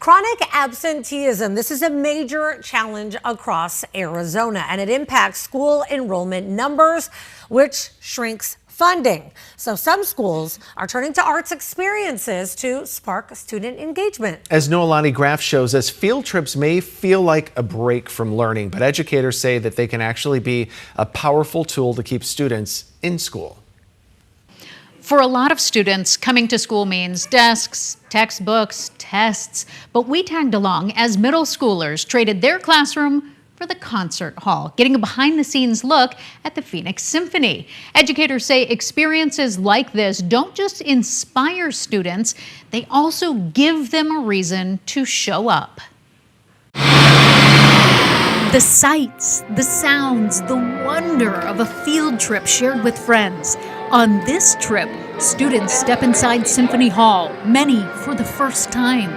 Chronic absenteeism. This is a major challenge across Arizona, and it impacts school enrollment numbers, which shrinks funding. So some schools are turning to arts experiences to spark student engagement. As Noelani Graf shows us, field trips may feel like a break from learning, but educators say that they can actually be a powerful tool to keep students in school. For a lot of students, coming to school means desks, textbooks, tests, but we tagged along as middle schoolers traded their classroom for the concert hall, getting a behind-the-scenes look at the Phoenix Symphony. Educators say experiences like this don't just inspire students, they also give them a reason to show up. The sights, the sounds, the wonder of a field trip shared with friends. On this trip, students step inside Symphony Hall, many for the first time.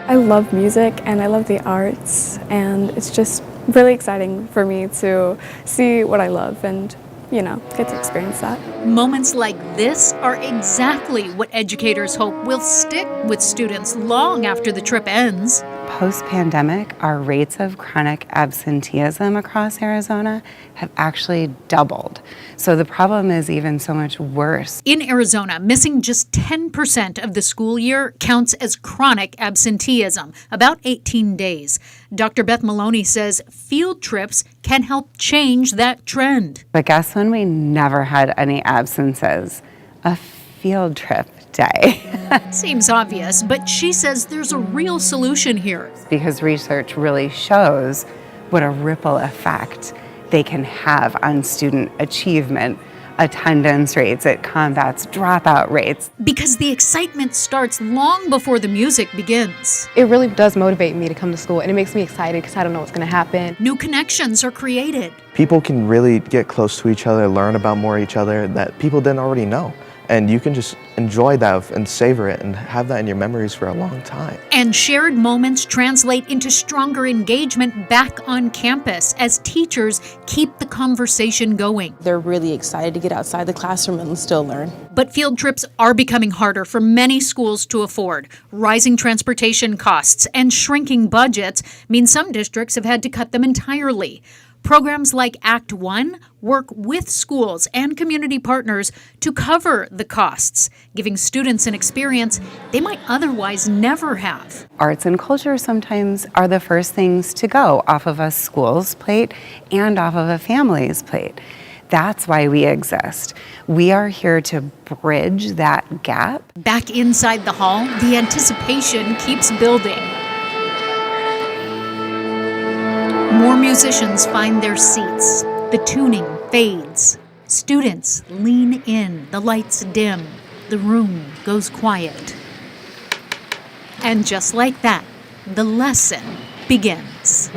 I love music and I love the arts, and it's just really exciting for me to see what I love and, get to experience that. Moments like this are exactly what educators hope will stick with students long after the trip ends. Post-pandemic, our rates of chronic absenteeism across Arizona have actually doubled. So the problem is even so much worse. In Arizona, missing just 10% of the school year counts as chronic absenteeism, about 18 days. Dr. Beth Maloney says field trips can help change that trend. But guess when we never had any absences? A field trip day. Seems obvious, but she says there's a real solution here. Because research really shows what a ripple effect they can have on student achievement, attendance rates, it combats dropout rates. Because the excitement starts long before the music begins. It really does motivate me to come to school, and it makes me excited because I don't know what's going to happen. New connections are created. People can really get close to each other, learn about more each other that people didn't already know. And you can just enjoy that and savor it and have that in your memories for a long time. And shared moments translate into stronger engagement back on campus as teachers keep the conversation going. They're really excited to get outside the classroom and still learn. But field trips are becoming harder for many schools to afford. Rising transportation costs and shrinking budgets mean some districts have had to cut them entirely. Programs like Act One work with schools and community partners to cover the costs, giving students an experience they might otherwise never have. Arts and culture sometimes are the first things to go off of a school's plate and off of a family's plate. That's why we exist. We are here to bridge that gap. Back inside the hall, the anticipation keeps building. More musicians find their seats. The tuning fades. Students lean in. The lights dim. The room goes quiet. And just like that, the lesson begins.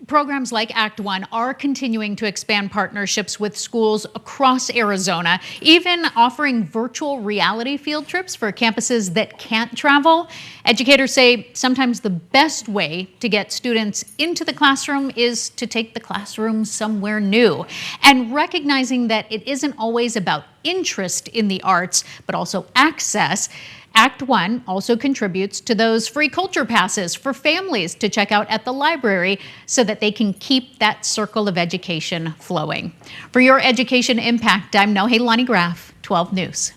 Programs like Act One are continuing to expand partnerships with schools across Arizona, even offering virtual reality field trips for campuses that can't travel. Educators say sometimes the best way to get students into the classroom is to take the classroom somewhere new. And recognizing that it isn't always about interest in the arts, but also access, Act One also contributes to those free culture passes for families to check out at the library so that they can keep that circle of education flowing. For your education impact, I'm Noelani Graf, 12 News.